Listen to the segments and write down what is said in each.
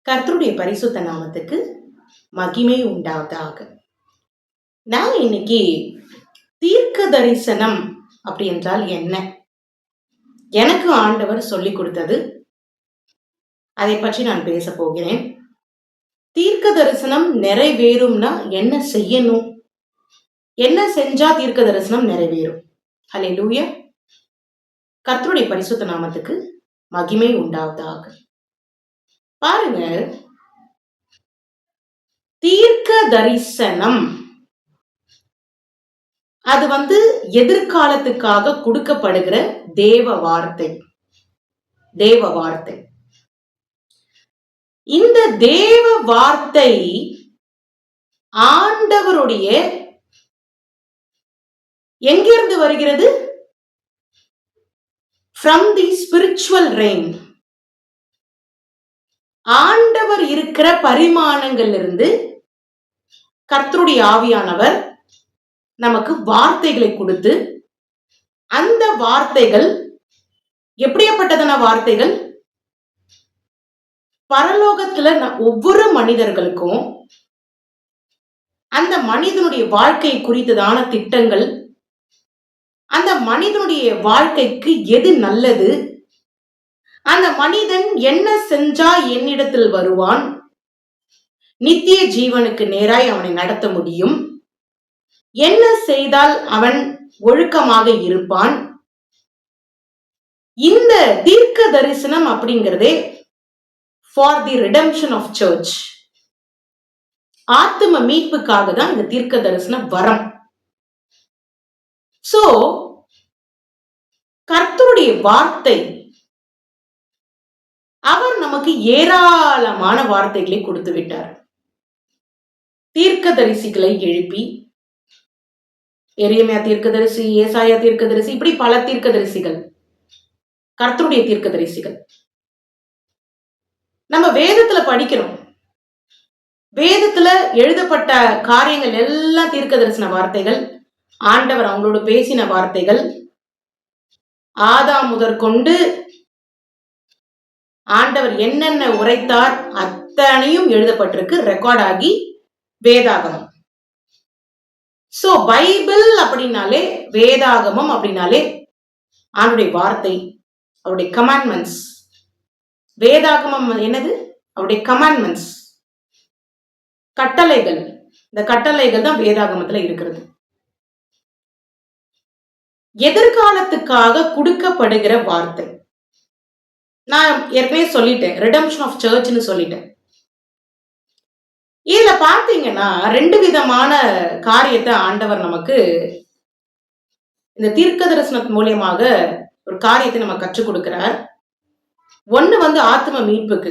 கர்த்தருடைய பரிசுத்த நாமத்துக்கு மகிமை உண்டாவதாக. நான் இன்னைக்கு தீர்க்க தரிசனம் அப்படி என்றால் என்ன, எனக்கு ஆண்டவர் சொல்லிக் கொடுத்தது, அதை பற்றி நான் பேச போகிறேன். தீர்க்க தரிசனம் நிறைவேறும்னா என்ன செய்யணும், என்ன செஞ்சா தீர்க்க தரிசனம் நிறைவேறும்? ஹல்லேலூயா. கர்த்தருடைய பரிசுத்த நாமத்துக்கு மகிமை உண்டாவதாக. பாருங்க, தீர்க்க தரிசனம் அது எதிர்காலத்துக்காக கொடுக்கப்படுகிற தேவ வார்த்தை. இந்த தேவ வார்த்தை ஆண்டவருடைய எங்கிருந்து வருகிறது? From the spiritual realm. ஆண்டவர் இருக்கிற பரிமாணங்களிலிருந்து கர்த்தருடைய ஆவியானவர் நமக்கு வார்த்தைகளை கொடுத்து, அந்த வார்த்தைகள் எப்படியாப்பட்டதான வார்த்தைகள்? பரலோகத்துல ஒவ்வொரு மனிதர்களுக்கும் அந்த மனிதனுடைய வாழ்க்கை குறித்ததான திட்டங்கள், அந்த மனிதனுடைய வாழ்க்கைக்கு எது நல்லது, அந்த மனிதன் என்ன செஞ்சா என்னிடத்தில் வருவான், நித்திய ஜீவனுக்கு நேராய் அவனை நடத்த முடியும், என்ன செய்தால் அவன் ஒழுக்கமாக இருப்பான். இந்த தீர்க்க தரிசனம் அப்படிங்கிறதே for the redemption of church, ஆத்தும மீட்புக்காக தான் இந்த தீர்க்க தரிசன வரம். சோ கர்த்தருடைய வார்த்தை, அவர் நமக்கு ஏராளமான வார்த்தைகளை கொடுத்து விட்டார். தீர்க்க தரிசிகளை எழுப்பி, எரேமியா தீர்க்கதரிசி, ஏசாயா தீர்க்கதரிசி, இப்படி பல தீர்க்கதரிசிகள், கர்த்தருடைய தீர்க்கதரிசிகள் நம்ம வேதத்துல படிக்கிறோம். வேதத்துல எழுதப்பட்ட காரியங்கள் எல்லாம் தீர்க்க தரிசன வார்த்தைகள், ஆண்டவர் அவங்களோட பேசின வார்த்தைகள். ஆதாம் முதற்கொண்டு ஆண்டவர் என்னென்ன உரைத்தார் அத்தனையும் எழுதப்பட்டிருக்கு, ரெக்கார்ட் ஆகி வேதாகமம். சோ பைபிள் அப்படின்னாலே, வேதாகமம் அப்படின்னாலே அவருடைய வார்த்தை, அவருடைய கமாண்ட்மெண்ட்ஸ். வேதாகமம் என்னது? அவருடைய கமாண்ட்மெண்ட்ஸ், கட்டளைகள். இந்த கட்டளைகள் தான் வேதாகமத்துல இருக்கிறது. எதிர்காலத்துக்காக கொடுக்கப்படுகிற வார்த்தை. நான் ஏற்கனவே சொல்லிட்டேன், ரிடம்ஷன் ஆஃப் சர்ச்னு சொல்லிட்டேன். இதுல பாத்தீங்கன்னா ரெண்டு விதமான காரியத்தை ஆண்டவர் நமக்கு இந்த தீர்க்க தரிசனத்தின் மூலியமாக ஒரு காரியத்தை நம்ம கற்றுக் கொடுக்கிறார். ஒண்ணு ஆத்ம மீட்புக்கு,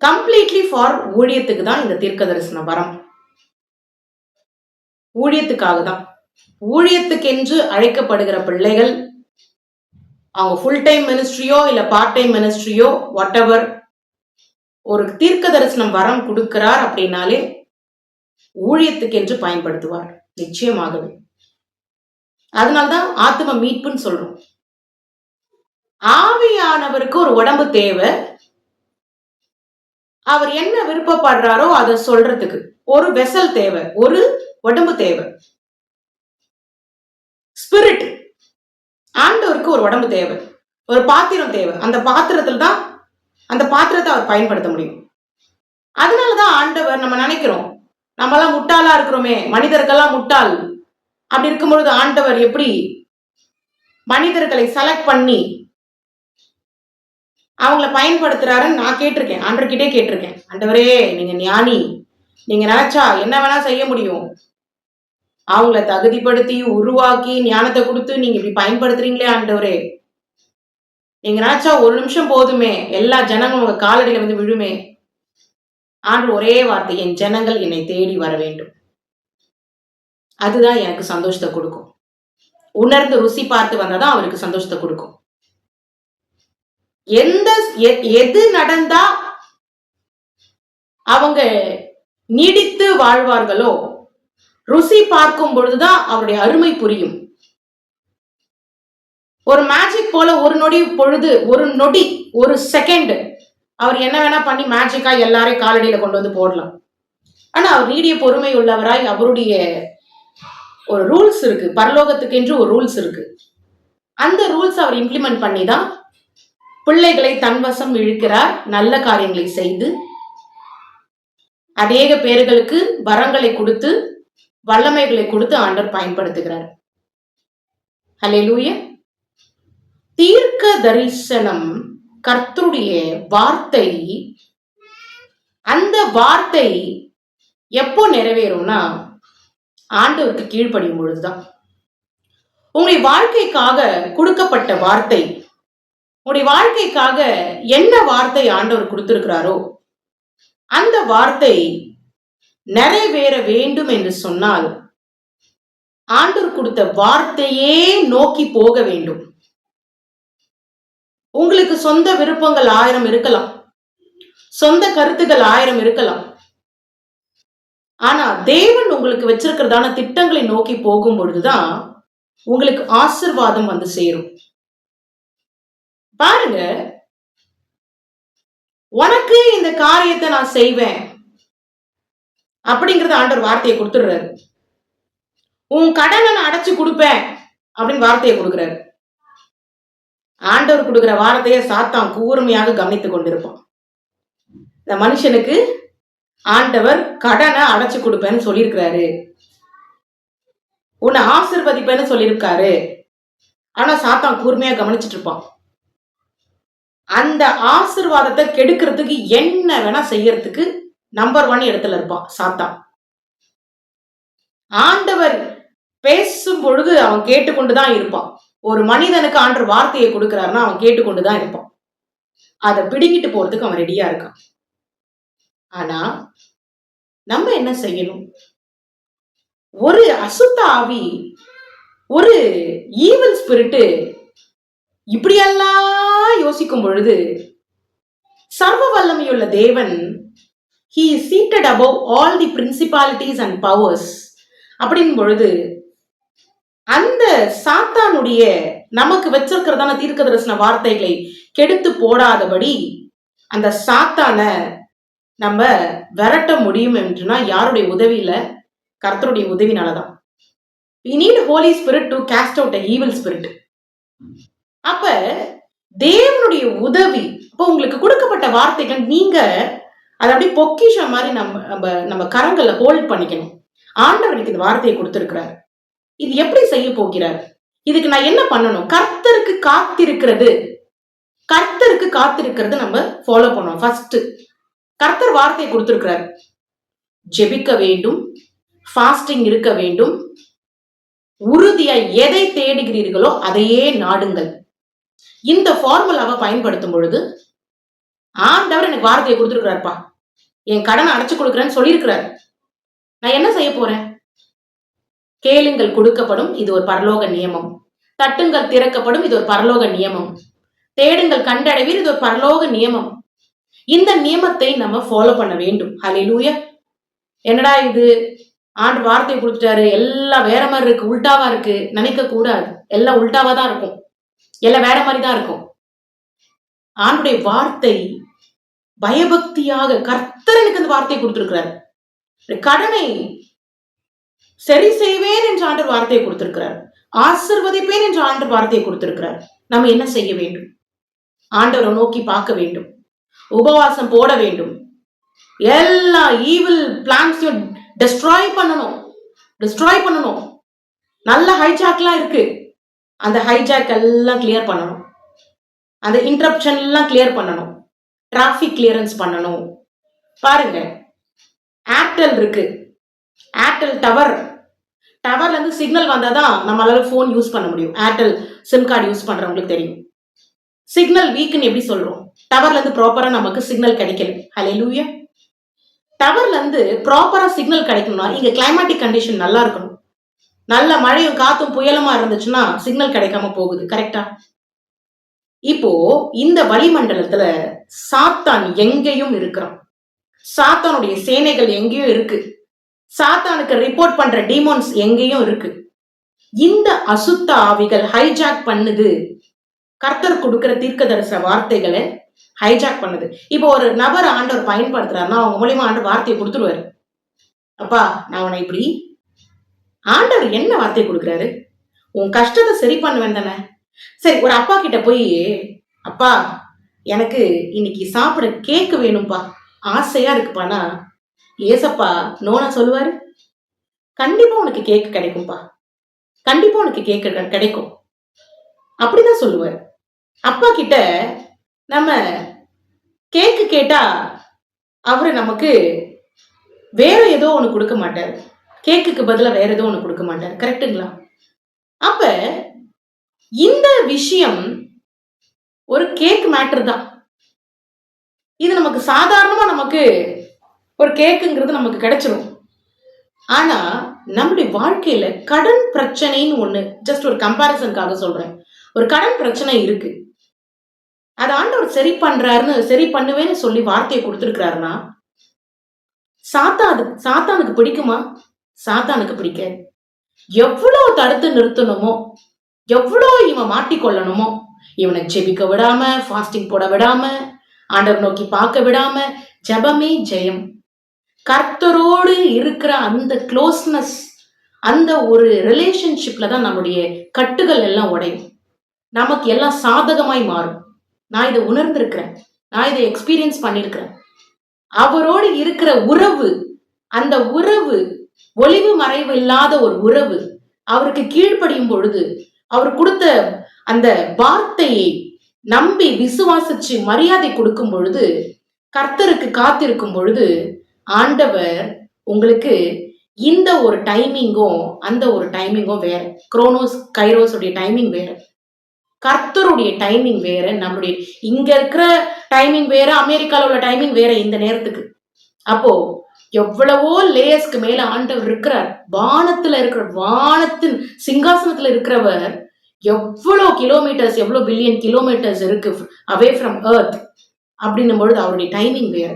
கம்ப்ளீட்லி ஃபார் ஊழியத்துக்கு தான் இந்த தீர்க்க தரிசன வரம். ஊழியத்துக்காக தான். ஊழியத்துக்கென்று அழைக்கப்படுகிற பிள்ளைகள், அவங்க ஃபுல் டைம் மினிஸ்ட்ரியோ இல்ல பார்ட் டைம் மினிஸ்ட்ரியோ வாட் எவர், ஒரு தீர்க்க தரிசனம் வரம் கொடுக்கிறார் அப்படின்னாலே ஊழியத்துக்கு என்று பயன்படுத்துவார் நிச்சயமாகவே. அதனால்தான் ஆத்ம மீட்புன்னு சொல்றோம். ஆவியானவருக்கு ஒரு உடம்பு தேவை. அவர் என்ன விருப்பப்படுறாரோ அதை சொல்றதுக்கு ஒரு வெசல் தேவை, ஒரு உடம்பு தேவை. ஸ்பிரிட், ஆண்டவருக்கு ஒரு உடம்பு தேவை, ஒரு பாத்திரம் தேவை. அந்த பாத்திரத்தில் தான் அந்த பாத்திரத்தை அவர் பயன்படுத்த முடியும். அதனாலதான் ஆண்டவர், நம்ம நினைக்கிறோம் நம்மளாம் முட்டாளா இருக்கிறோமே, மனிதர்கள்லாம் முட்டாள். அப்படி இருக்கும்பொழுது ஆண்டவர் எப்படி மனிதர்களை செலக்ட் பண்ணி அவங்கள பயன்படுத்துறாருன்னு நான் கேட்டிருக்கேன், ஆண்டவர்கிட்டே கேட்டிருக்கேன். ஆண்டவரே, நீங்க ஞானி, நீங்க நினைச்சா என்ன வேணா செய்ய முடியும். அவங்கள தகுதிப்படுத்தி உருவாக்கி ஞானத்தை கொடுத்து நீங்க இப்படி பயன்படுத்துறீங்களே ஆண்டவரே, நீங்க நினைச்சா ஒரு நிமிஷம் போதுமே, எல்லா ஜனங்களும் உங்க காலடியில வந்து விழுமே. ஆண்டு ஒரே வார்த்தை, என் ஜனங்கள் என்னை தேடி வர வேண்டும். அதுதான் எனக்கு சந்தோஷத்தை கொடுக்கும். உணர்ந்து ருசி பார்த்து வந்தாதான் அவருக்கு சந்தோஷத்தை கொடுக்கும். எது நடந்தா அவங்க நீடித்து வாழ்வார்களோ, ருசி பார்க்கும் பொழுதுதான் அவருடைய அருமை புரியும். ஒரு மேஜிக் போல ஒரு நொடி பொழுது, ஒரு நொடி, ஒரு செகண்ட் அவர் என்ன வேணா பண்ணி மேஜிக்கா எல்லாரையும் காலடியில கொண்டு வந்து போடலாம். ஆனா அவர் நீடிய பொறுமை உள்ளவராய் அவருடைய ஒரு ரூல்ஸ் இருக்கு, பரலோகத்துக்கு என்று ஒரு ரூல்ஸ் இருக்கு. அந்த ரூல்ஸ் அவர் இம்ப்ளிமெண்ட் பண்ணி தான் பிள்ளைகளை தன்வசம் இழுக்கிறார். நல்ல காரியங்களை செய்து அநேக பேர்களுக்கு வரங்களை கொடுத்து வல்லமைகளை கொடுத்து ஆண்டவர் பயன்படுத்துகிறார். ஹல்லேலூயா. தீர்க்க தரிசனம் கர்த்தருடைய வார்த்தை, அந்த வார்த்தை எப்போ நிறைவேறும்னா ஆண்டவருக்கு கீழ்ப்படியும் பொழுதுதான். உங்களுடைய வாழ்க்கைக்காக கொடுக்கப்பட்ட வார்த்தை, உங்களுடைய வாழ்க்கைக்காக என்ன வார்த்தை ஆண்டவர் கொடுத்திருக்கிறாரோ அந்த வார்த்தை நிறைவேற வேண்டும் என்று சொன்னால் ஆண்டவர் கொடுத்த வார்த்தையே நோக்கி போக வேண்டும். உங்களுக்கு சொந்த விருப்பங்கள் 1000 இருக்கலாம், சொந்த கருத்துக்கள் 1000 இருக்கலாம். ஆனா தேவன் உங்களுக்கு வச்சிருக்கிறதான திட்டங்களை நோக்கி போகும் பொழுதுதான் உங்களுக்கு ஆசீர்வாதம் வந்து சேரும். பாருங்க, உனக்கு இந்த காரியத்தை நான் செய்வேன் அப்படிங்கறத ஆண்டவர் வார்த்தையை கொடுத்துடுறாரு. உன் கடனை நான் அடைச்சு கொடுப்பேன் அப்படின்னு வார்த்தையை கொடுக்கிறாரு. ஆண்டவர் கொடுக்கிற வார்த்தையை சாத்தான் கூர்மையாக கவனித்துக் கொண்டிருப்பான். இந்த மனுஷனுக்கு ஆண்டவர் கடனை அடைச்சு கொடுப்பேன்னு சொல்லியிருக்கிறாரு, உன்னை ஆசீர்வதிப்பேன்னு சொல்லியிருக்காரு. ஆனா சாத்தான் கூர்மையா கவனிச்சுட்டு இருப்பான். அந்த ஆசீர்வாதத்தை கெடுக்கிறதுக்கு என்ன வேணா செய்யறதுக்கு நம்பர் 1 இடத்துல இருப்பான் சாத்தான். ஆண்டவர் பேசும் பொழுது அவன் கேட்டுக்கொண்டுதான் இருப்பான். ஒரு மனிதனுக்கு ஆண்டவர் வார்த்தையை கொடுக்கிறாருன்னா அவன் கேட்டுக்கொண்டுதான் இருப்பான். அதை பிடிக்கிட்டு போறதுக்கு அவன் ரெடியா இருக்கான். ஆனா நம்ம என்ன செய்யணும்? ஒரு அசுத்த ஆவி, ஒரு ஈவில் ஸ்பிரிட் இப்படியெல்லாம் யோசிக்கும் பொழுது சர்வ வல்லமையுள்ள தேவன், he is seated above all the principalities and powers அப்படின் பொழுது அந்த சாத்தானுடைய நமக்கு வச்சிருக்கிறதான தீர்க்க தரிசன வார்த்தைகளை கெடுத்து போடாதபடி அந்த சாத்தான நம்ம விரட்ட முடியும் என்றுனா யாருடைய உதவியில? கர்த்தருடைய உதவினாலதான். we need holy spirit to cast out a evil spirit. அப்ப தேவனுடைய உதவி, அப்ப உங்களுக்கு கொடுக்கப்பட்ட வார்த்தைகள் நீங்க அதை அப்படியே பொக்கிஷம் மாதிரி நம்ம கரங்கள்ல ஹோல்ட் பண்ணிக்கணும். ஆண்டவருக்கு இந்த வார்த்தையை கொடுத்திருக்கிறார், இது எப்படி செய்ய போகிறார், இதுக்கு நான் என்ன பண்ணணும்? கர்த்தருக்கு காத்திருக்கிறது நம்ம ஃபாலோ பண்ணணும். ஃபர்ஸ்ட் கர்த்தர் வார்த்தையை கொடுத்திருக்கிறார், ஜெபிக்க வேண்டும், ஃபாஸ்டிங் இருக்க வேண்டும், உறுதியா எதை தேடுகிறீர்களோ அதையே நாடுங்கள். இந்த ஃபார்முலாவை பயன்படுத்தும் பொழுது ஆண்டவர் எனக்கு வார்த்தையை கொடுத்திருக்கிறார்ப்பா, என் கடனை அடைச்சு கொடுக்குறேன்னு சொல்லியிருக்கிறார். நான் என்ன செய்ய போறேன்? கேளுங்கள் கொடுக்கப்படும், இது ஒரு பரலோக நியமம். தட்டுங்கள் திறக்கப்படும், இது ஒரு பரலோக நியமம். தேடுங்கள் கண்டடைவீர், இது ஒரு பரலோக நியமம். இந்த நியமத்தை நம்ம ஃபாலோ பண்ண வேண்டும். ஹல்லேலூயா. என்னடா இது, ஆண்டு வார்த்தையை கொடுத்துட்டாரு, எல்லாம் வேற மாதிரி இருக்கு, உல்டாவா இருக்கு நினைக்க கூடாது. எல்லாம் உல்டாவா தான் இருக்கும், எல்லாம் வேற மாதிரி தான் இருக்கும். ஆண்டுடைய வார்த்தை பயபக்தியாக கர்த்தர் எனக்கு அந்த வார்த்தையை கொடுத்திருக்கிறார். கடனை சரி செய்வேன் என்று ஆண்டவர் வார்த்தையை கொடுத்திருக்கிறார், ஆசீர்வதிப்பேன் என்று ஆண்டவர் வார்த்தையை கொடுத்திருக்கிறார். நம்ம என்ன செய்ய வேண்டும்? ஆண்டவரை நோக்கி பார்க்க வேண்டும், உபவாசம் போட வேண்டும், எல்லா ஈவில் பிளான்ஸையும் டிஸ்ட்ராய் பண்ணணும். நல்ல ஹைஜாக்லாம் இருக்கு, அந்த ஹைஜாக் எல்லாம் கிளியர் பண்ணணும், அந்த இன்டரப்ஷன் எல்லாம் கிளியர் பண்ணணும், டிராபிக் கிளியரன்ஸ் பண்ணணும். பாருங்க, ஏர்டெல் இருக்கு, ஏர்டெல் டவர்ல இருந்து சிக்னல் வந்தாதான் நம்மளால போன் யூஸ் பண்ண முடியும். ஏர்டெல் சிம் கார்டு யூஸ் பண்றவங்களுக்கு தெரியும். சிக்னல் வீக்னு எப்படி சொல்றோம்? டவர்ல இருந்து ப்ராப்பரா நமக்கு சிக்னல் கிடைக்கல. ஹல்லேலூயா. டவர்ல இருந்து ப்ராப்பரா சிக்னல் கிடைக்கணும்னா இங்க கிளைமேட்டிக் கண்டிஷன் நல்லா இருக்கணும். நல்ல மழையும் காத்தும் புயலுமா இருந்துச்சுன்னா சிக்னல் கிடைக்காம போகுது. கரெக்டா? இப்போ இந்த வளிமண்டலத்துல சாத்தான் எங்கேயும் இருக்கிறான், சாத்தானுடைய சேனைகள் எங்கேயும் இருக்கு, சாத்தானுக்கு ரிப்போர்ட் பண்ற டீமோன்ஸ் எங்கேயும் இருக்கு. இந்த அசுத்த ஆவிகள் ஹைஜாக் பண்ணுது கர்த்தர் கொடுக்கிற தீர்க்கதரிசன வார்த்தைகளை ஹைஜாக் பண்ணுது. இப்போ ஒரு நபர் ஆண்டவர் பயன்படுத்துறாருன்னா அவங்க மூலியமா ஆண்டவர் வார்த்தையை கொடுத்துருவாரு. அப்பா நான் உன்னை இப்படி, ஆண்டவர் என்ன வார்த்தை கொடுக்குறாரு? உன் கஷ்டத்தை சரி பண்ணுவேன் தானே. சரி, ஒரு அப்பா கிட்ட போய், அப்பா எனக்கு இன்னைக்கு சாப்பிட கேக்கு வேணும்பா, ஆசையா இருக்குப்பானா, ஏசப்பா நோனா சொல்லுவாரு? கண்டிப்பா உனக்கு கேக்கு கிடைக்கும்பா, கண்டிப்பா உனக்கு கேக்கு கிடைக்கும் அப்படிதான் சொல்லுவாரு. அப்பா கிட்ட நம்ம கேக்கு கேட்டா அவரு நமக்கு வேற ஏதோ ஒண்ணு கொடுக்க மாட்டாரு. கேக்குக்கு பதிலா வேற ஏதோ ஒண்ணு கொடுக்க மாட்டாரு. கரெக்டுங்களா? அப்ப இந்த விஷயம் ஒரு கேக் மேட்டர் தான். இது நமக்கு சாதாரணமா நமக்கு ஒரு கேக்குங்கிறது நமக்கு கிடைச்சிடும். ஆனா நம்முடைய வாழ்க்கையில கடன் பிரச்சனைன்னு ஒண்ணு, ஜஸ்ட் ஒரு கம்பாரிசனுக்காக சொல்றேன், ஒரு கடன் பிரச்சனை இருக்கு. அது ஆண்டவர் சரி பண்றாருன்னு, சரி பண்ணுவேன்னு சொல்லி வார்த்தையை கொடுத்திருக்கிறாருன்னா, சாத்தானுக்கு பிடிக்குமா? சாத்தானுக்கு பிடிக்காது. எவ்வளவு தடுத்து நிறுத்தணுமோ, எவ்வளோ இவன் மாட்டிக்கொள்ளணுமோ, இவனை ஜெபிக்க விடாம, ஃபாஸ்டிங் போட விடாம, ஆண்டவர் நோக்கி பார்க்க விடாம, ஜெபமே ஜெயம். கர்த்தரோடு இருக்கிற அந்த க்ளோஸ்னஸ், அந்த ஒரு ரிலேஷன்ஷிப்ல தான் நம்முடைய கட்டுகள் எல்லாம் உடையும், நமக்கு எல்லாம் சாதகமாய் மாறும். நான் இதை உணர்ந்திருக்கிறேன், நான் இதை எக்ஸ்பீரியன்ஸ் பண்ணிருக்கிறேன். அவரோடு இருக்கிற உறவு, அந்த உறவு ஒளிவு மறைவு இல்லாத ஒரு உறவு, அவருக்கு கீழ்ப்படியும் பொழுது, அவர் கொடுத்த அந்த வார்த்தையை நம்பி விசுவாசிச்சு மரியாதை கொடுக்கும் பொழுது, கர்த்தருக்கு காத்திருக்கும் பொழுது, ஆண்டவர் உங்களுக்கு இந்த ஒரு டைமிங்கும் அந்த ஒரு டைமிங்கும் வேற. குரோனோஸ் கைரோஸ் உடைய டைமிங் வேற, கர்த்தருடைய டைமிங் வேற, நம்முடைய இங்க இருக்கிற டைமிங் வேற, அமெரிக்கால உள்ள டைமிங் வேற இந்த நேரத்துக்கு. அப்போ எவ்வளவோ லேயர்ஸ்க்கு மேல ஆண்டவர் இருக்கிறார். வானத்துல இருக்கிற, வானத்தின் சிங்காசனத்துல இருக்கிறவர் எவ்வளவு கிலோமீட்டர்ஸ், எவ்வளவு பில்லியன் கிலோமீட்டர்ஸ் இருக்கு அவே ஃப்ரம் எர்த் அப்படின்னும் பொழுது அவருடைய டைமிங் வேற.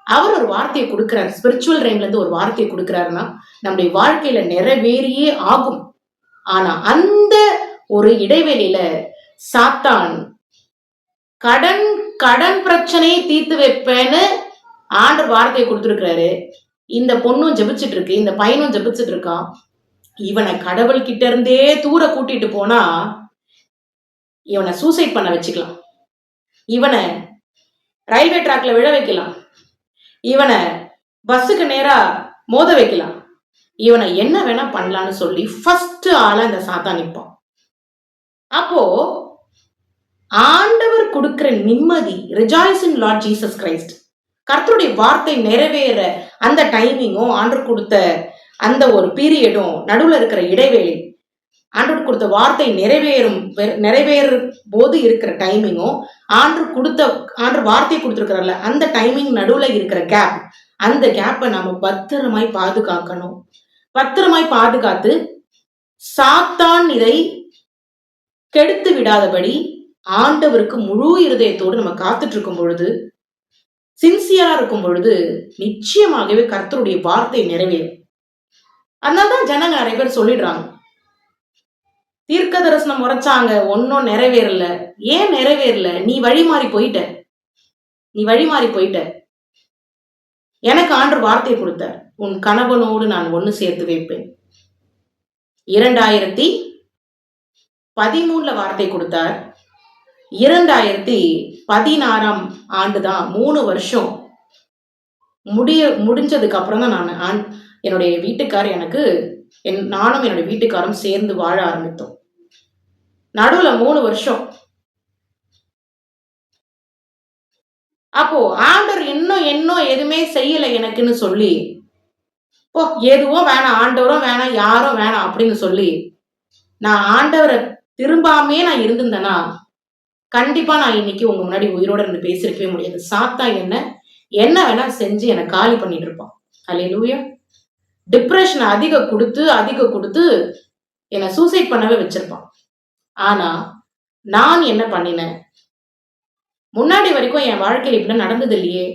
அவர் ஒரு வார்த்தையை கொடுக்கிறார், ஸ்பிரிச்சுவல் ரைம்ல இருந்து ஒரு வார்த்தையை கொடுக்கிறாருன்னா நம்முடைய வாழ்க்கையில நிறைவேறியே ஆகும். ஆனா அந்த ஒரு இடைவெளியில சாத்தான் கடன் கடன் பிரச்சனையை தீர்த்து வைப்பேன்னு ஆண்டவர் வார்த்தையை கொடுத்துருக்கிறாரு. இந்த பொண்ணும் ஜெபிச்சுட்டு இருக்கு, இந்த பையனும் ஜெபிச்சுட்டு இருக்கான். இவனை கடவுள் கிட்ட இருந்தே தூர கூட்டிட்டு போனா இவனை சூசைட் பண்ண வச்சுக்கலாம், இவனை ரயில்வே டிராக்ல விழ வைக்கலாம், இவனை பஸ்ஸுக்கு நேரா மோத வைக்கலாம், இவனை என்ன வேணா பண்ணலான்னு சொல்லி ஃபர்ஸ்ட் ஆளா இந்த சாத்தான் நிற்பான். அப்போ ஆண்டவர் கொடுக்கிற நிம்மதி, ரிஜாய்ஸ் இன் லார்ட் ஜீசஸ் கிரைஸ்ட், கர்த்தருடைய வார்த்தை நிறைவேற அந்த டைமிங்கும், ஆண்டவர் கொடுத்த அந்த ஒரு பீரியடும், நடுவில் இருக்கிற இடைவேளை, ஆண்டவர் கொடுத்த வார்த்தை நிறைவேறும் போது இருக்கிற டைமிங்கும், ஆண்டவர் வார்த்தை கொடுத்துருக்கிறார்ல அந்த டைமிங் நடுவில் இருக்கிற கேப், அந்த கேப்பை நம்ம பத்திரமாய் பாதுகாக்கணும். பத்திரமாய் பாதுகாத்து சாத்தான் இதை கெடுத்து விடாதபடி ஆண்டவருக்கு முழு இருதயத்தோடு நம்ம காத்துட்டு இருக்கும் பொழுது, சின்சியரா இருக்கும் பொழுது, நிச்சயமாகவே கர்த்தருடைய வார்த்தை நிறைவேறும். அதனால்தான் ஜனங்க நிறைய பேர் சொல்லிடுறாங்க, தீர்க்க தரிசனம் உரைச்சாங்க, ஒன்னும் நிறைவேறல. ஏன் நிறைவேறல? நீ வழி மாறி போயிட்ட, நீ வழி மாறி போயிட்ட. எனக்கு ஆண்டவர் வார்த்தை கொடுத்தார், உன் கணவனோடு நான் ஒண்ணு சேர்த்து வைப்பேன். 2013 வார்த்தை கொடுத்தார். 2016 ஆண்டுதான், 3 வருஷம் முடிஞ்சதுக்கு அப்புறம் தான் நான் என்னுடைய வீட்டுக்காரர் எனக்கு நானும் என்னுடைய வீட்டுக்காரும் சேர்ந்து வாழ ஆரம்பித்தோம். நடுவுல 3 வருஷம். அப்போ ஆண்டவர் இன்னும் எதுவுமே செய்யல எனக்குன்னு சொல்லி, எதுவும் வேணாம், ஆண்டவரும் வேணாம், யாரும் வேணாம் அப்படின்னு சொல்லி நான் ஆண்டவரை திரும்பாமே நான் இருந்திருந்தேன்னா கண்டிப்பா நான் இன்னைக்கு உங்க முன்னாடி உயிரோட இருந்து பேசிருக்கவே முடியாது. சாத்தா என்ன வேணா செஞ்சு என்னை காலி பண்ணிட்டு இருப்பான். அல்லேலூயா. டிப்ரெஷன் அதிக கொடுத்து என்னை சூசைட் பண்ணவே வச்சிருப்பான். ஆனா நான் என்ன பண்ணினேன்? முன்னாடி வரைக்கும் என் வாழ்க்கையில் இப்படி நடந்தது இல்லையே.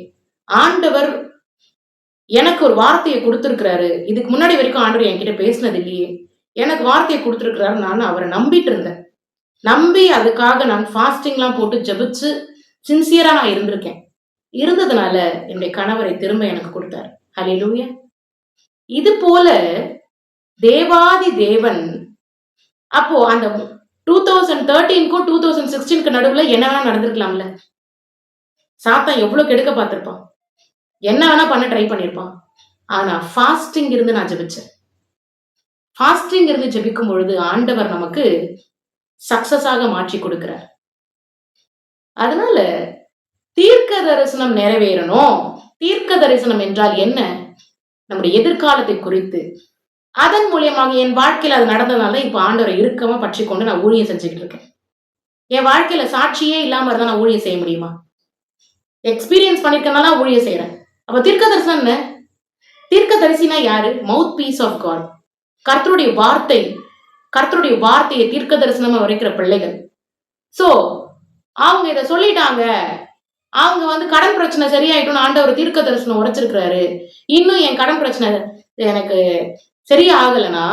ஆண்டவர் எனக்கு ஒரு வார்த்தையை கொடுத்துருக்கிறாரு. இதுக்கு முன்னாடி வரைக்கும் ஆண்டவர் என்கிட்ட பேசினது இல்லையே. எனக்கு வார்த்தையை கொடுத்துருக்கிறாரு. நான் அவரை நம்பிட்டு இருந்தேன். நம்பி அதுக்காக நான் ஃபாஸ்டிங்லாம் போட்டு ஜெபிச்சு சின்சியரா நான் இருந்திருக்கேன். இருந்ததுனால என்னுடைய கணவரை திரும்ப எனக்கு கொடுத்தாரு. ஹல்லேலூயா. இது போல தேவாதி தேவன் அப்போ அந்த 2013க்கும் 2016க்கு நடுவுல என்ன வேணா நடந்திருக்கலாம்ல. சாத்தான் எவ்வளவு கெடுக்க பார்த்திருப்பான், என்ன வேணா பண்ண ட்ரை பண்ணிருப்பான். ஆனா ஃபாஸ்டிங் இருந்து நான் ஜெபிச்சேன். ஃபாஸ்டிங் இருந்து ஜெபிக்கும் பொழுது ஆண்டவர் நமக்கு சக்சஸாக மாற்றி கொடுக்கிறார். அதனால தீர்க்க தரிசனம் நிறைவேறணும். தீர்க்க தரிசனம் என்றால் என்ன? நம்முடைய எதிர்காலத்தை குறித்து. அதன் மூலியமாக என் வாழ்க்கையில அது நடந்ததுனால இப்ப ஆண்டவரை இறுக்கமா பற்றி கொண்டு நான் ஊழியம் செஞ்சுக்கிட்டு இருக்கேன். என் வாழ்க்கையில சாட்சியே இல்லாம இருந்தா நான் ஊழியம் செய்ய முடியுமா? எக்ஸ்பீரியன்ஸ் பண்ணிருக்கனால ஊழியம் செய்யறேன். அப்ப தீர்க்க தரிசனம் என்ன? தீர்க்க தரிசினா யாரு? மவுத் பீஸ் ஆஃப் காட். கர்த்தருடைய வார்த்தை, கர்த்தருடைய வார்த்தையை தீர்க்க தரிசனமா வரைக்கிற பிள்ளைகள். சோ அவங்க இதை சொல்லிட்டாங்க, அவங்க கடன் பிரச்சனை சரியாயிட்டும்னு ஆண்டவர் தீர்க்க தரிசனம் உரைச்சிருக்கிறாரு, இன்னும் என் கடன் பிரச்சனை எனக்கு சரியா ஆகலைன்னா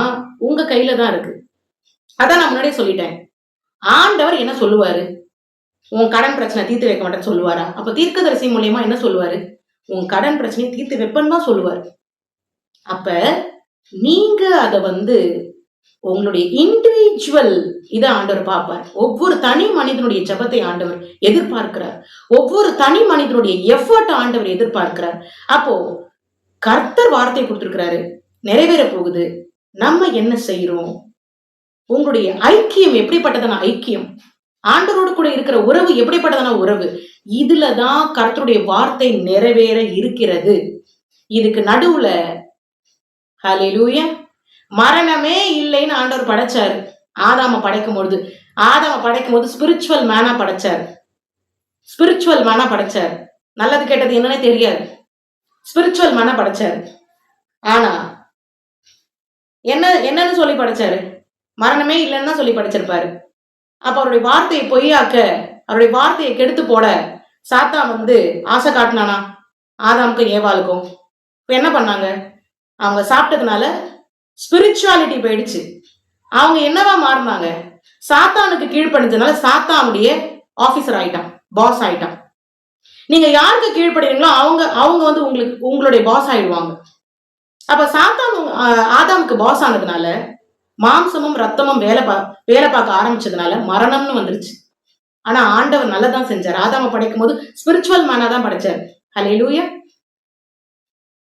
உங்க கையில தான் இருக்கு. அதான் நான் முன்னாடியே சொல்லிட்டேன். ஆண்டவர் என்ன சொல்லுவாரு? உன் கடன் பிரச்சனை தீர்த்து வைக்க மாட்டேன்னு சொல்லுவாரா? அப்ப தீர்க்க தரிசி மூலியமா என்ன சொல்லுவாரு? உன் கடன் பிரச்சனையை தீர்த்து வைப்பன்னு தான் சொல்லுவாரு. அப்ப நீங்க அத உங்களுடைய இண்டிவிஜுவல் இதை ஆண்டவர் பார்ப்பார். ஒவ்வொரு தனி மனிதனுடைய ஜெபத்தை ஆண்டவர் எதிர்பார்க்கிறார். ஒவ்வொரு தனி மனிதனுடைய எஃபர்ட் ஆண்டவர் எதிர்பார்க்கிறார். அப்போ கர்த்தர் வார்த்தை கொடுத்திருக்கிறாரு, நிறைவேற போகுது. நம்ம என்ன செய்யறோம்? உங்களுடைய ஐக்கியம் எப்படிப்பட்டதான ஐக்கியம்? ஆண்டவரோடு கூட இருக்கிற உறவு எப்படிப்பட்டதான உறவு? இதுலதான் கர்த்தருடைய வார்த்தை நிறைவேற இருக்கிறது. இதுக்கு நடுவுல ஹல்லேலூயா மரணமே இல்லைன்னு ஆண்டவர் படைச்சாரு. ஆதாம படைக்கும் பொழுது ஸ்பிரிச்சுவல் மேனா படைச்சாரு. ஸ்பிரிச்சுவல் மேனா படைச்சாரு. நல்லது கேட்டது என்னன்னே தெரியாது, ஸ்பிரிச்சுவல் மேனா படைச்சாரு. ஆனா என்னன்னு சொல்லி படைச்சாரு? மரணமே இல்லைன்னு தான் சொல்லி படைச்சிருப்பாரு. அப்ப அவருடைய வார்த்தையை பொய்யாக்க, அவருடைய வார்த்தையை கெடுத்து போட சாத்தான் ஆசை காட்டினானா ஆதாமுக்கும் ஏவாளுக்கும்? இப்ப என்ன பண்ணாங்க? அவங்க சாப்பிட்டதுனால ஸ்பிரிச்சுவாலிட்டி போயிடுச்சு. அவங்க என்னவா மாறினாங்க? சாத்தானுக்கு கீழ்ப்படிஞ்சதுனால சாத்தானுடைய ஆபீசர் ஆயிட்டான், பாஸ் ஆயிட்டான். நீங்க யாருக்கு கீழ்ப்படுறீங்களோ அவங்க உங்களுடைய பாஸ் ஆயிடுவாங்க. அப்ப சாத்தான் ஆதாமுக்கு பாஸ் ஆனதுனால மாம்சமும் ரத்தமும் வேலை பார்க்க ஆரம்பிச்சதுனால மரணம்னு வந்துருச்சு. ஆனா ஆண்டவர் நல்லதான் செஞ்சார். ஆதாம படைக்கும் போது ஸ்பிரிச்சுவல் மேனா தான் படைச்சார். ஹல்லேலூயா.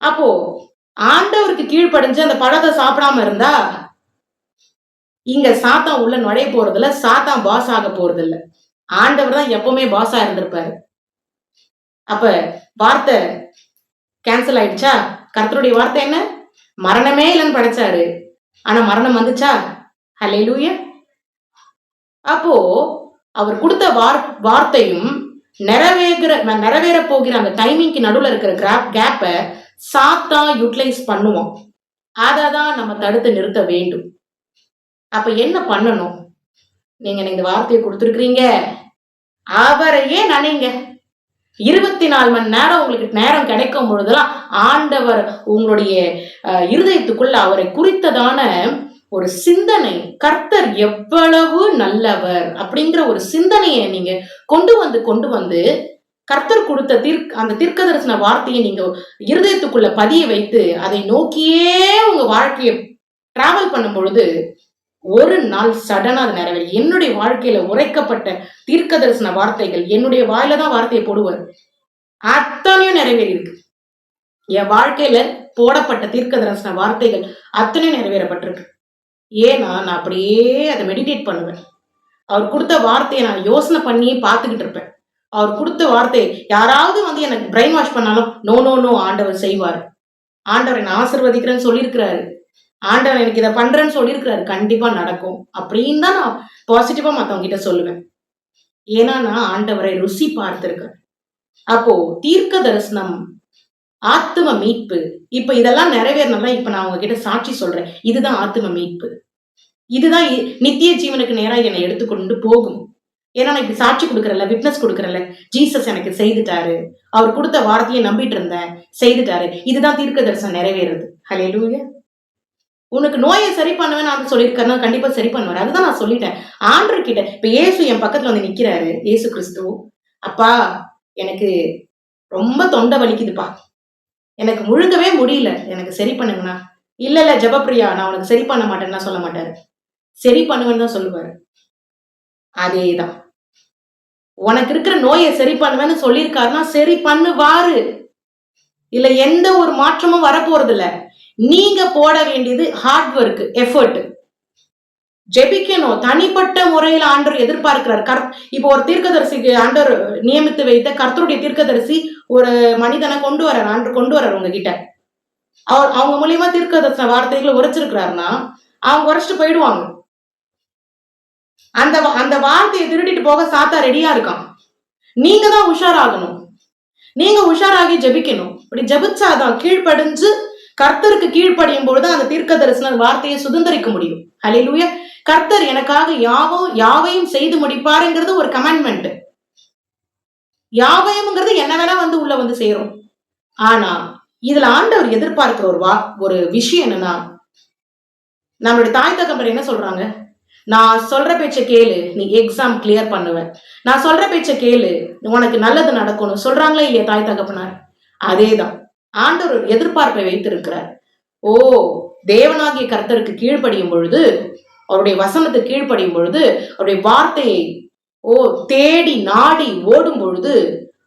அப்போ ஆண்டவருக்கு கீழ்ப்படிஞ்சு அந்த பழத்தை சாப்பிடாம இருந்தா இங்க சாத்தான் உள்ள நுழைய போறது இல்ல, சாத்தான் பாஸ் ஆக போறது இல்ல. ஆண்டவர் தான் எப்பவுமே பாஸா இருந்திருப்பாரு. அப்ப வார்த்தை கேன்சல் ஆயிடுச்சா? கர்த்தருடைய வார்த்தை என்ன? மரணமே இல்லைன்னு படைச்சாரு, ஆனா மரணம் வந்துச்சா? ஹல்லேலூயா. அப்போ அவர் கொடுத்த வார்த்தையும் நிறைவேற போகிற அந்த டைமிங்க்கு நடுவுல இருக்கிற கேப்பை சாத்தான் யூட்டிலைஸ் பண்ணுவோம். அததான் நம்ம தடுத்து நிறுத்த வேண்டும். அப்ப என்ன பண்ணணும்? நீங்க இந்த வார்த்தையை கொடுத்துருக்கீங்க, அவரையே நினைங்க. 24 மணி நேரம் உங்களுக்கு நேரம் கிடைக்கும் பொழுதெல்லாம் ஆண்டவர் உங்களுடைய இருதயத்துக்குள்ள அவரை குறித்ததான ஒரு சிந்தனை, கர்த்தர் எவ்வளவு நல்லவர் அப்படிங்கிற ஒரு சிந்தனையை நீங்க கொண்டு வந்து கர்த்தர் கொடுத்த அந்த தீர்க்க தரிசன வார்த்தையை நீங்க இருதயத்துக்குள்ள பதிய வைத்து அதை நோக்கியே உங்க வாழ்க்கையை டிராவல் பண்ணும் பொழுது ஒரு நாள் சடனா அது நிறைவேறும். என்னுடைய வாழ்க்கையில உரைக்கப்பட்ட தீர்க்க தரிசன வார்த்தைகள், என்னுடைய வாயில தான் வார்த்தையை போடுவார், அத்தனையும் நிறைவேறி இருக்கு. என் வாழ்க்கையில போடப்பட்ட தீர்க்க தரிசன வார்த்தைகள் அத்தனையும் நிறைவேறப்பட்டிருக்கு. ஏன்னா நான் அப்படியே அதை மெடிடேட் பண்ணுவேன். அவர் கொடுத்த வார்த்தையை நான் யோசனை பண்ணி பார்த்துக்கிட்டு இருப்பேன். அவர் கொடுத்த வார்த்தை யாராவது எனக்கு பிரெயின் வாஷ் பண்ணாலும் நோ நோ நோ, ஆண்டவர் செய்வார். ஆண்டவர் என்ன ஆசீர்வதிக்கிறேன்னு சொல்லியிருக்கிறாரு, ஆண்டவர் எனக்கு இதை பண்றேன்னு சொல்லியிருக்கிறாரு, கண்டிப்பா நடக்கும் அப்படின்னு தான் நான் பாசிட்டிவா மத்தவங்க கிட்ட சொல்லுவேன். ஏன்னா நான் ஆண்டவரை ருசி பார்த்திருக்கேன். அப்போ தீர்க்க தரிசனம், ஆத்தும மீட்பு, இப்ப இதெல்லாம் நிறைவேறனால இப்ப நான் உங்ககிட்ட சாட்சி சொல்றேன். இதுதான் ஆத்தும மீட்பு, இதுதான் நித்திய ஜீவனுக்கு நேரா என்னை எடுத்துக்கொண்டு போகும். ஏன்னா நான் இப்படி சாட்சி கொடுக்கறல, விட்னஸ் கொடுக்கறல, ஜீசஸ் எனக்கு செய்துட்டாரு, அவர் கொடுத்த வார்த்தையை நம்பிட்டு இருந்தேன், செய்துட்டாரு. இதுதான் தீர்க்க தரிசனம் நிறைவேறது. ஹல்லேலூயா. உனக்கு நோயை சரி பண்ணுவேன்னு ஆண்டு சொல்லியிருக்காருன்னா கண்டிப்பா சரி பண்ணுவாரு. அதுதான் நான் சொல்லிட்டேன் ஆண்டவர் கிட்ட. இப்ப இயேசு என் பக்கத்துல வந்து நிக்கிறாரு, இயேசு கிறிஸ்து. அப்பா எனக்கு ரொம்ப தொண்டை வலிக்குதுப்பா, எனக்கு முழுங்கவே முடியல, எனக்கு சரி பண்ணுங்கண்ணா. இல்ல இல்ல ஜெபப்பிரியா, நான் உனக்கு சரி பண்ண மாட்டேன்னா சொல்ல மாட்டாரு, சரி பண்ணுவேன்னு தான் சொல்லுவாரு. அதேதான், உனக்கு இருக்கிற நோயை சரி பண்ணுவேன்னு சொல்லியிருக்காருன்னா சரி பண்ணுவாரு. இல்ல எந்த ஒரு மாற்றமும் வரப்போறது இல்ல. நீங்க போட வேண்டியது ஹார்ட் ஒர்க், எஃபர்ட். ஜெபிக்கணும். தனிப்பட்ட முறையில் ஆண்டவர் எதிர்பார்க்கிறார். இப்போ ஒரு தீர்க்கதரிசிக்கு ஆண்டவர் நியமித்து வைத்த கர்த்தருடைய தீர்க்கதரிசி ஒரு மனிதனை கொண்டு வர்றார், ஆண்டவர் கொண்டு வர்றார் உங்ககிட்ட. அவங்க மூலியமா தீர்க்கதரிசன வார்த்தைகளை உரைச்சிருக்கிறாருன்னா அவங்க உரைச்சிட்டு போயிடுவாங்க. அந்த வார்த்தையை திருடிட்டு போக சாத்தா ரெடியா இருக்கான். நீங்க தான் உஷாராகணும். நீங்க உஷாராகி ஜெபிக்கணும். இப்படி ஜெபிச்சாதான் கீழ்ப்படிஞ்சு கர்த்தருக்கு கீழ்ப்படியும் பொழுது அந்த தீர்க்க தரிசன வார்த்தையை சுதந்திரிக்க முடியும். ஹல்லேலூயா. கர்த்தர் எனக்காக யாவையும் செய்து முடிப்பாருங்கிறது ஒரு கமாண்ட்மெண்ட். யாவையும்ங்கிறது என்ன வேணா வந்து உள்ள வந்து சேரும். ஆனா இதுல ஆண்டவர் எதிர்பார்க்கிற ஒரு விஷயம் என்னன்னா, நம்மளுடைய தாய் தகப்பன் என்ன சொல்றாங்க, நான் சொல்ற பேச்ச கேளு, நீ எக்ஸாம் கிளியர் பண்ணுவ, நான் சொல்ற பேச்ச கேளு, உனக்கு நல்லது நடக்கணும் சொல்றாங்களே இல்லையா தாய் தகப்பனார்? அதேதான் ஆண்டவர் எதிர்பார்ப்பை வைத்திருக்கிறார். ஓ, தேவனாகிய கர்த்தருக்கு கீழ்ப்படியும் பொழுது, அவருடைய வசனத்துக்கு கீழ்ப்படியும் பொழுது, அவருடைய வார்த்தையை தேடி நாடி ஓடும் பொழுது,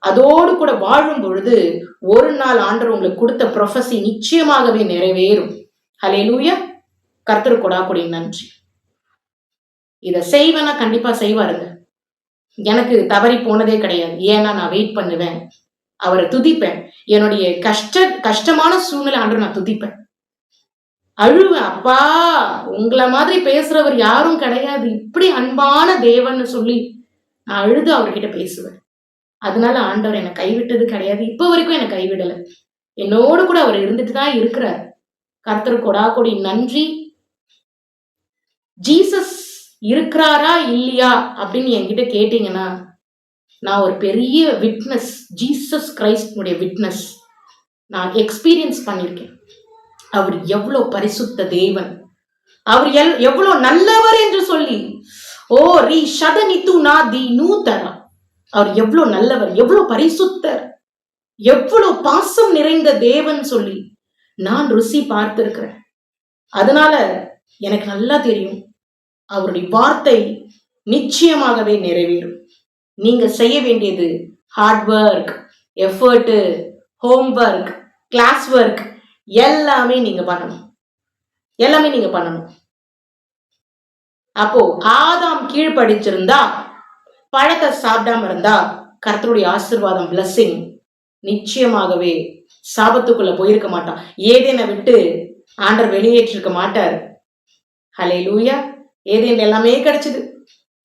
அதோடு கூட வாழும் பொழுது, ஒரு நாள் ஆண்டவர் உங்களுக்கு கொடுத்த ப்ரொஃபஸி நிச்சயமாகவே நிறைவேறும். ஹல்லேலூயா. கர்த்தருக்கு கொடாக்குடி நன்றி. இத செய்வேன்னா கண்டிப்பா செய்வாருங்க. எனக்கு தவறி போனதே கிடையாது. ஏன்னா நான் வெயிட் பண்ணுவேன், அவரை துதிப்பேன். என்னுடைய கஷ்டமான சூழ்நிலை ஆண்டவர் நான் துதிப்பேன், அழுவேன். அப்பா, உங்களை மாதிரி பேசுறவர் யாரும் கிடையாது, இப்படி அன்பான தேவன் சொல்லி நான் அழுது அவர்கிட்ட பேசுவேன். அதனால ஆண்டவர் என்னை கைவிட்டது கிடையாது, இப்ப வரைக்கும் என்னை கைவிடல. என்னோடு கூட அவர் இருந்துட்டு தான் இருக்கிறார். கர்த்தருக்கு கொடாக்கொடி நன்றி. ஜீசஸ் இருக்கிறாரா இல்லையா அப்படின்னு என்கிட்ட கேட்டீங்கன்னா, நான் ஒரு பெரிய விட்னஸ், ஜீசஸ் கிரைஸ்டுடைய விட்னஸ். நான் எக்ஸ்பீரியன்ஸ் பண்ணியிருக்கேன். அவர் எவ்வளவு பரிசுத்த தேவன், அவர் எவ்வளவு நல்லவர் என்று சொல்லி, ஓ ரீ ஷதனித்து நாதி நூதரா, அவர் எவ்வளவு நல்லவர், எவ்வளவு பரிசுத்தர், எவ்வளவு பாசம் நிறைந்த தேவன் சொல்லி நான் ருசி பார்த்திருக்கிறேன். அதனால எனக்கு நல்லா தெரியும், அவருடைய வார்த்தை நிச்சயமாகவே நிறைவேறும். நீங்க செய்ய வேண்டியது hard work, effort, homework, classwork எல்லாமே நீங்க பண்ணணும். எல்லாமே நீங்க பண்ணணும். அப்போ ஆதாம் கீழ்ப்படிச்சிருந்தா, பழத்தை சாப்பிடாம இருந்தா, கர்த்தருடைய ஆசீர்வாதம் பிளஸிங் நிச்சயமாகவே சாபத்துக்குள்ள போயிருக்க மாட்டான். ஏதேனை விட்டு ஆண்டவர் வெளியேற்றிருக்க மாட்டார். ஹல்லேலூயா. ஏதேன் எல்லாமே கிடைச்சது,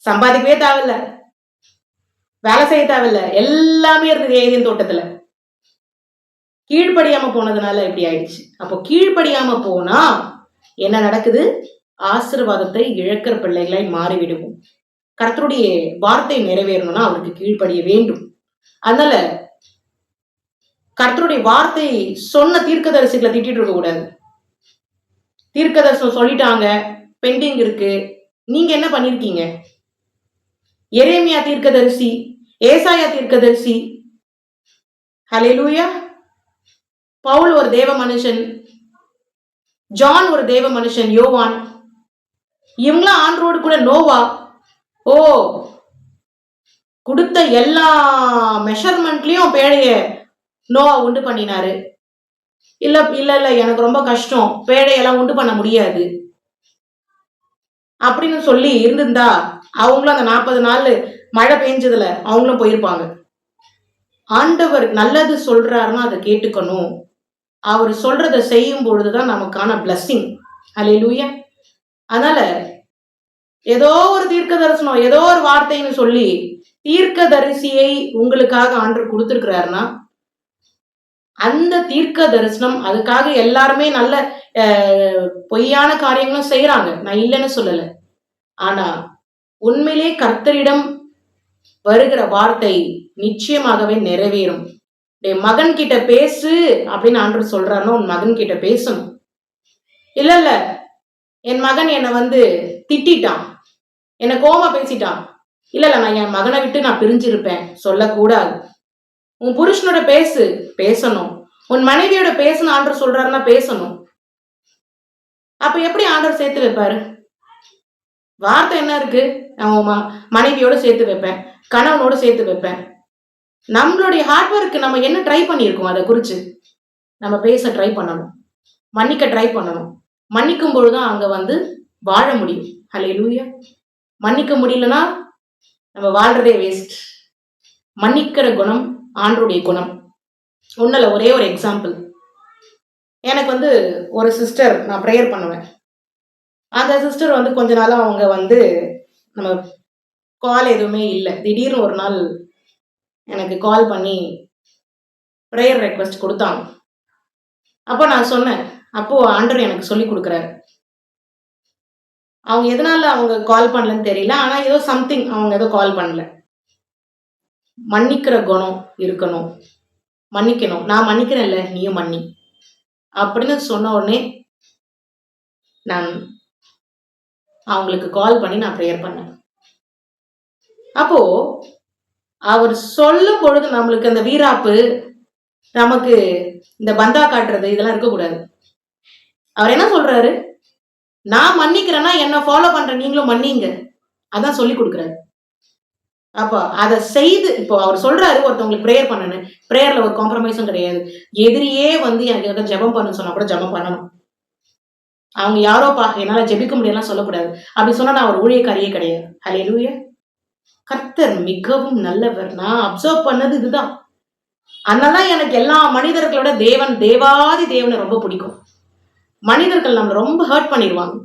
சம்பாதிக்கவே தேவையில்ல, வேலை செய்ய தேவையில்ல, எல்லாமே இருந்தது ஏதேன் தோட்டத்துல. கீழ்ப்படியாம போனதுனால இப்படி ஆயிடுச்சு. அப்போ கீழ்ப்படியாம போனா என்ன நடக்குது? ஆசீர்வாதத்தை இழக்கிற பிள்ளைகளை மாறிவிடுவோம். கர்த்தருடைய வார்த்தை நிறைவேறணும்னா அவருக்கு கீழ்ப்படிய வேண்டும். அதனால கர்த்தருடைய வார்த்தை சொன்ன தீர்க்கதரிசிகளை திட்டிட்டு இருக்க கூடாது. தீர்க்கதரிசனம் சொல்லிட்டாங்க, பெண்டிங் இருக்கு, நீங்க என்ன பண்ணிருக்கீங்க? எரேமியா தீர்க்கதரிசி, ஏசாயா தீர்க்கதரிசி, ஹல்லேலூயா, பவுல் ஒரு தேவ மனுஷன், ஜான் ஒரு தேவ மனுஷன், யோவான், இவங்களாம் ஆண்டவரோடு கூட, நோவா, கொடுத்த எல்லா மெஷர்மெண்ட்லயும் பேழைய நோவா உண்டு பண்ணினாரு. இல்ல இல்ல இல்ல எனக்கு ரொம்ப கஷ்டம், பேழையெல்லாம் உண்டு பண்ண முடியாது அப்படின்னு சொல்லி இருந்திருந்தா அவங்களும் அந்த 40 நாள் மழை பெஞ்சதுல அவங்களும் போயிருப்பாங்க. ஆண்டவர் நல்லது சொல்றாருன்னா அதை கேட்டுக்கணும். அவர் சொல்றதை செய்யும் பொழுதுதான் நமக்கான பிளஸ்ஸிங். ஹல்லேலூயா. அதனால ஏதோ ஒரு தீர்க்க தரிசனம், ஏதோ ஒரு வார்த்தைன்னு சொல்லி தீர்க்க தரிசியை உங்களுக்காக ஆண்டவர் கொடுத்திருக்கிறாருன்னா, அந்த தீர்க்க தரிசனம், அதுக்காக எல்லாருமே நல்ல பொய்யான காரியங்களும் செய்யறாங்க, நான் இல்லைன்னு சொல்லல. ஆனா உண்மையிலே கர்த்தரிடம் வருகிற வார்த்தை நிச்சயமாகவே நிறைவேறும். என் மகன் கிட்ட பேசு அப்படின்னு ஆண்டவர் சொல்றாருன்னா உன் மகன் கிட்ட பேசணும். இல்ல இல்ல என் மகன் என்னை வந்து திட்டான், என்னை கோவமா பேசிட்டான். இல்ல நான் என் மகனை விட்டு நான் பிரிஞ்சிருப்பேன் சொல்லக்கூடாது. உன் புருஷனோட பேசணும். உன் மனைவியோட பேசுன்னு ஆண்டவர் சொல்றாருன்னா பேசணும். அப்ப எப்படி ஆண்டவர் சேர்த்து வைப்பாரு? வார்த்தை என்ன இருக்கு? அவன் மனைவியோட சேர்த்து வைப்பேன், கணவனோட சேர்த்து வைப்பேன். நம்மளுடைய ஹார்ட் ஒர்க் நம்ம என்ன ட்ரை பண்ணியிருக்கோம், அதை குறிச்சு நம்ம பேச ட்ரை பண்ணணும், மன்னிக்க ட்ரை பண்ணணும். மன்னிக்கும் பொழுதுதான் அங்க வந்து வாழ முடியும். ஹல்லேலூயா. மன்னிக்க முடியலன்னா நம்ம வாழ்றதே வேஸ்ட். மன்னிக்கிற குணம் ஆண்டருடைய குணம். ஒண்ணுல ஒரே ஒரு எக்ஸாம்பிள். எனக்கு வந்து ஒரு சிஸ்டர், நான் ப்ரேயர் பண்ணுவேன். அந்த சிஸ்டர் வந்து கொஞ்ச நாளா அவங்க வந்து நம்ம கால் எதுவுமே இல்லை. திடீர்னு ஒரு நாள் எனக்கு கால் பண்ணி ப்ரேயர் ரெக்வெஸ்ட் கொடுத்தாங்க. அப்போ நான் சொன்னேன், அப்போ ஆண்டவர் எனக்கு சொல்லி கொடுக்குறாரு. அவங்க எதனால அவங்க கால் பண்ணலன்னு தெரியல, ஆனா ஏதோ சம்திங் அவங்க ஏதோ கால் பண்ணல. மன்னிக்கிற குணம் இருக்கணும், மன்னிக்கணும். நான் மன்னிக்கிறேன்ல, நீயும் மன்னி அப்படின்னு சொன்ன உடனே நான் அவங்களுக்கு கால் பண்ணி நான் ப்ரேயர் பண்ணேன். அப்போ அவர் சொல்லும் பொழுது நம்மளுக்கு அந்த வீராப்பு, நமக்கு இந்த பந்தா காட்டுறது இதெல்லாம் இருக்கக்கூடாது. அவர் என்ன சொல்றாரு? நான் மன்னிக்கிறேன்னா என்ன ஃபாலோ பண்ற நீங்களும் மன்னிங்க, அதான் சொல்லி கொடுக்குறாரு. அப்போ அதை செய்து, இப்போ அவர் சொல்றாரு ஒருத்தவங்களுக்கு ப்ரேயர் பண்ணணும். ப்ரேயர்ல ஒரு காம்ப்ரமைஸும் கிடையாது. எதிரியே வந்து எனக்கு ஜெபம் பண்ணு சொன்னா கூட ஜெபம் பண்ணணும். அவங்க யாரோப்பா என்னால ஜெபிக்க முடியலாம் சொல்லக்கூடாது. அப்படி சொன்னா நான் ஒரு ஊழியக்காரியே கிடையாது. ஹல்லேலூயா. கர்த்தர் மிகவும் நல்லவர். நான் அப்சர்வ் பண்ணது இதுதான். அதனாலதான் எனக்கு எல்லா மனிதர்களோட தேவாதி தேவனை ரொம்ப பிடிக்கும். மனிதர்கள் நம்மளை ரொம்ப ஹர்ட் பண்ணிடுவாங்க,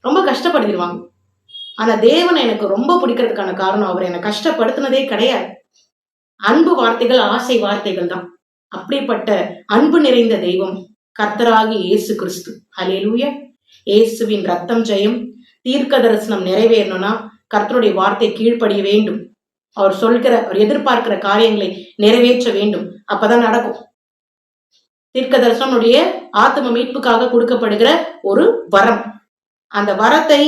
ரொம்ப கஷ்டப்படுத்திடுவாங்க. ஆனா தேவனை எனக்கு ரொம்ப பிடிக்கிறதுக்கான காரணம், அவர் என்னை கஷ்டப்படுத்தினதே கிடையாது. அன்பு வார்த்தைகள், ஆசை வார்த்தைகள் தான். அப்படிப்பட்ட அன்பு நிறைந்த தெய்வம் கர்த்தராகி இயேசு கிறிஸ்து. ஹல்லேலூயா. இயேசுவின் ரத்தம் ஜெயம். தீர்க்க தரிசனம் நிறைவேறணும்னா கர்த்தருடைய வார்த்தை கீழ்ப்படிய வேண்டும். அவர் சொல்கிற, அவர் எதிர்பார்க்கிற காரியங்களை நிறைவேற்ற வேண்டும். அப்பதான் நடக்கும். தீர்க்க தரிசனமுடைய ஆத்ம மீட்புக்காக கொடுக்கப்படுகிற ஒரு வரம். அந்த வரத்தை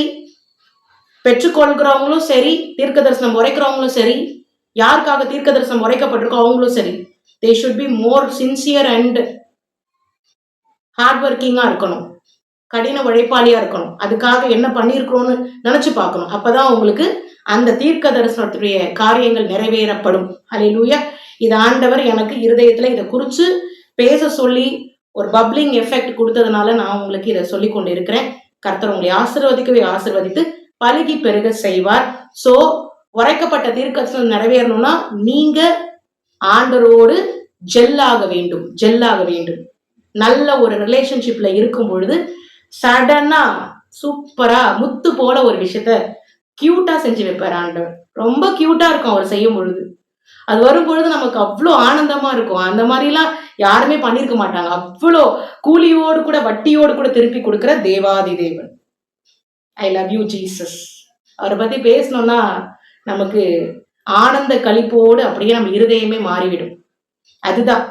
பெற்றுக்கொள்கிறவங்களும் சரி, தீர்க்க தரிசனம் உரைக்கிறவங்களும் சரி, யாருக்காக தீர்க்க தரிசனம் உரைக்கப்பட்டிருக்கோ அவங்களும் சரி, they should be more sincere and hard ஒர்க்கிங்கா இருக்கணும், கடின உழைப்பாளியா இருக்கணும். அதுக்காக என்ன பண்ணியிருக்கிறோம்னு நினைச்சு பார்க்கணும். அப்பதான் உங்களுக்கு அந்த தீர்க்க தரிசனத்துடைய காரியங்கள் நிறைவேறப்படும். ஹல்லேலூயா. இது ஆண்டவர் எனக்கு இருதயத்துல இதை குறிச்சு பேச சொல்லி ஒரு பப்ளிங் எஃபெக்ட் கொடுத்ததுனால நான் உங்களுக்கு இதை சொல்லி கொண்டு இருக்கிறேன். கர்த்தர் உங்களை ஆசீர்வதிக்கவே ஆசீர்வதித்து பலுகி பெருக செய்வார். சோ உரைக்கப்பட்ட தீர்க்கதரிசனம் நிறைவேறணும்னா நீங்க ஆண்டவரோடு ஜெல்லாக வேண்டும். நல்ல ஒரு ரிலேஷன்ஷிப்ல இருக்கும் பொழுது சடனா சூப்பரா முத்து போல ஒரு விஷயத்த கியூட்டா செஞ்சு வைப்பார் ஆண்டவர். ரொம்ப கியூட்டா இருக்கும் அவர் செய்யும் பொழுது. அது வரும் பொழுது நமக்கு அவ்வளோ ஆனந்தமா இருக்கும். அந்த மாதிரிலாம் யாருமே பண்ணிருக்க மாட்டாங்க. அவ்வளோ கூலியோடு கூட வட்டியோடு கூட திருப்பி கொடுக்கிற தேவாதி தேவன். I love you Jesus. அவரை பத்தி பேசணும்னா நமக்கு ஆனந்த களிப்போடு அப்படியே நம்ம இருதயமே மாறிவிடும். அதுதான்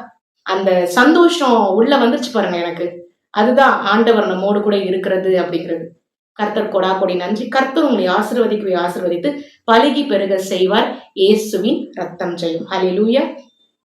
அந்த சந்தோஷம் உள்ள வந்துருச்சு பாருங்க எனக்கு. அதுதான் ஆண்டவர் நம்மோடு கூட இருக்கிறது அப்படிங்கிறது. கர்த்தர் கொடா கொடி நன்றி. கர்த்தர் உங்களை ஆசீர்வதிக்கவே ஆசீர்வதித்து பலுகி பெருக செய்வார். இயேசுவின் ரத்தம் ஜெயம். ஹல்லேலூயா.